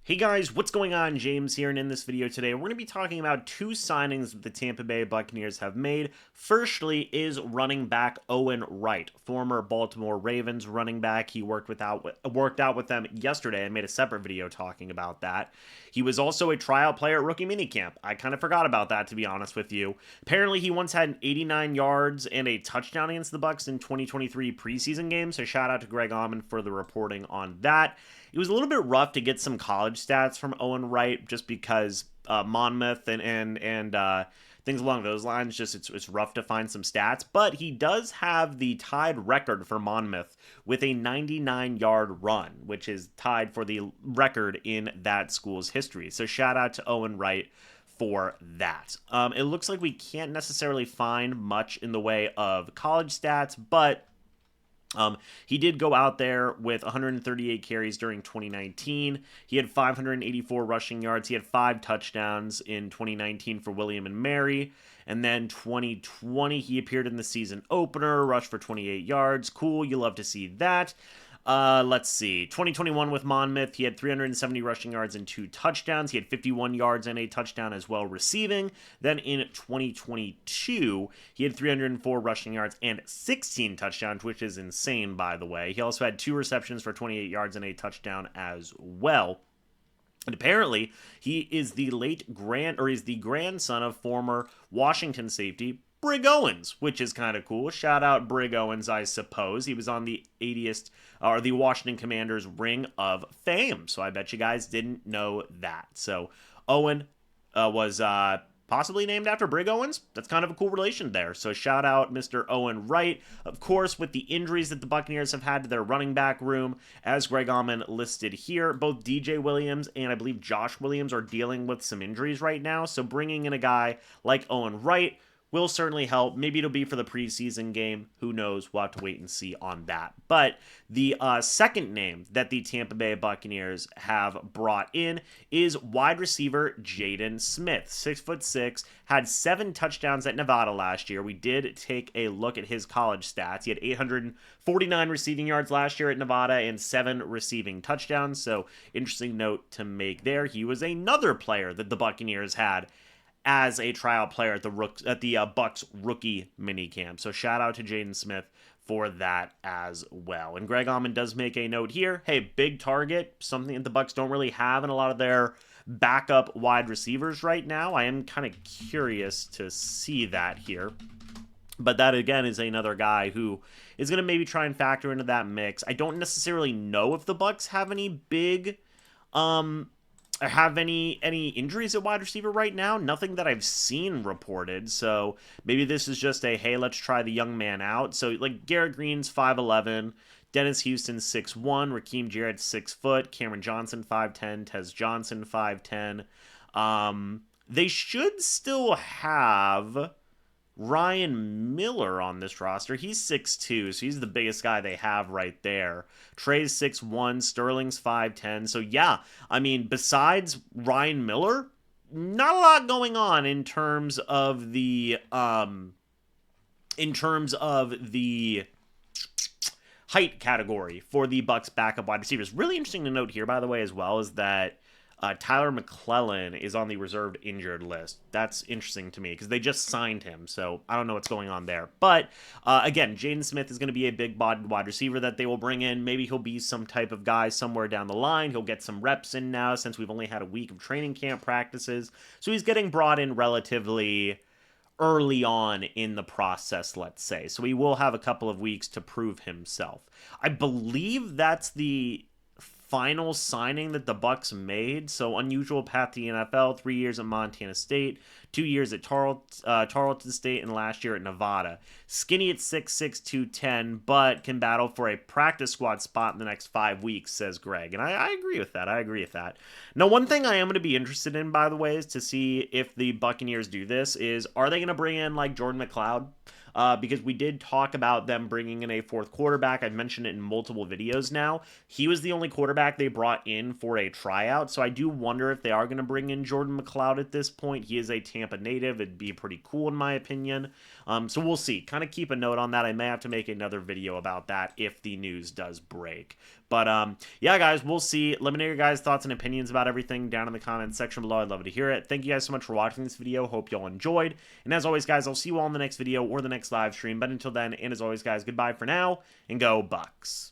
Hey guys, what's going on? James here, and in this video today, we're going to be talking about two signings that the Tampa Bay Buccaneers have made. Firstly is running back Owen Wright, former Baltimore Ravens running back. He worked out with them yesterday and made a separate video talking about that. He was also a tryout player at rookie minicamp. I kind of forgot about that, to be honest with you. Apparently, he once had 89 yards and a touchdown against the Bucs in 2023 preseason games, so shout out to Greg Auman for the reporting on that. It was a little bit rough to get some college stats from Owen Wright just because Monmouth and things along those lines. Just it's rough to find some stats, but he does have the tied record for Monmouth with a 99-yard run, which is tied for the record in that school's history. So shout out to Owen Wright for that. It looks like we can't necessarily find much in the way of college stats, but he did go out there with 138 carries during 2019. He had 584 rushing yards. He had 5 touchdowns in 2019 for William and Mary. And then 2020, he appeared in the season opener, rushed for 28 yards. Cool, you love to see that. Let's see. 2021 with Monmouth, he had 370 rushing yards and 2 touchdowns. He had 51 yards and a touchdown as well receiving. Then in 2022, he had 304 rushing yards and 16 touchdowns, which is insane, by the way. He also had 2 receptions for 28 yards and a touchdown as well. And apparently, he is the grandson of former Washington safety Brig Owens, which is kind of cool. Shout out Brig Owens, I suppose. He was on the 80th, or the Washington Commanders Ring of Fame. So I bet you guys didn't know that. So Owen was possibly named after Brig Owens. That's kind of a cool relation there. So shout out Mr. Owen Wright. Of course, with the injuries that the Buccaneers have had to their running back room, as Greg Auman listed here, both DJ Williams and I believe Josh Williams are dealing with some injuries right now. So bringing in a guy like Owen Wright will certainly help. Maybe it'll be for the preseason game. Who knows? We'll have to wait and see on that. But the second name that the Tampa Bay Buccaneers have brought in is wide receiver Jaden Smith. 6'6", had 7 touchdowns at Nevada last year. We did take a look at his college stats. He had 849 receiving yards last year at Nevada and 7 receiving touchdowns. So interesting note to make there. He was another player that the Buccaneers had as a tryout player at the Bucs rookie minicamp. So shout out to Jaden Smith for that as well. And Greg Auman does make a note here. Hey, big target, something that the Bucs don't really have in a lot of their backup wide receivers right now. I am kind of curious to see that here. But that, again, is another guy who is going to maybe try and factor into that mix. I don't necessarily know if the Bucs have any big have any injuries at wide receiver right now. Nothing that I've seen reported. So maybe this is just a, hey, let's try the young man out. So like Garrett Green's 5'11", Dennis Houston 6'1", Raheem Jarrett 6 foot, Cameron Johnson 5'10", Tez Johnson 5'10". They should still have Ryan Miller on this roster. He's 6'2", so he's the biggest guy they have right there. Trey's 6'1", Sterling's 5'10". So yeah, I mean, besides Ryan Miller, not a lot going on in terms of the height category for the Bucs backup wide receivers. Really interesting to note here, by the way, as well, is that Tyler McClellan is on the reserved injured list. That's interesting to me because they just signed him, so I don't know what's going on there. But again, Jaden Smith is going to be a big-bodied wide receiver that they will bring in. Maybe he'll be some type of guy somewhere down the line. He'll get some reps in now since we've only had a week of training camp practices. So he's getting brought in relatively early on in the process, let's say. So he will have a couple of weeks to prove himself. I believe that's the final signing that the Bucs made. So unusual path to the NFL, 3 years at Montana State, 2 years at Tarleton State, and last year at Nevada. Skinny at 6'6", 210, but can battle for a practice squad spot in the next 5 weeks, says Greg. And I agree with that. Now, one thing I am going to be interested in, by the way, is to see if the Buccaneers do this, is are they going to bring in like Jordan McLeod? Because we did talk about them bringing in a 4th quarterback. I've mentioned it in multiple videos now. He was the only quarterback they brought in for a tryout, so I do wonder if they are going to bring in Jordan McLeod at this point. He is a Tampa native. It'd be pretty cool in my opinion. So we'll see. Kind of keep a note on that. I may have to make another video about that if the news does break. But yeah, guys, we'll see. Let me know your guys' thoughts and opinions about everything down in the comments section below. I'd love to hear it. Thank you guys so much for watching this video. Hope y'all enjoyed. And as always, guys, I'll see you all in the next video or the next live stream. But until then, and as always, guys, goodbye for now, and go Bucs.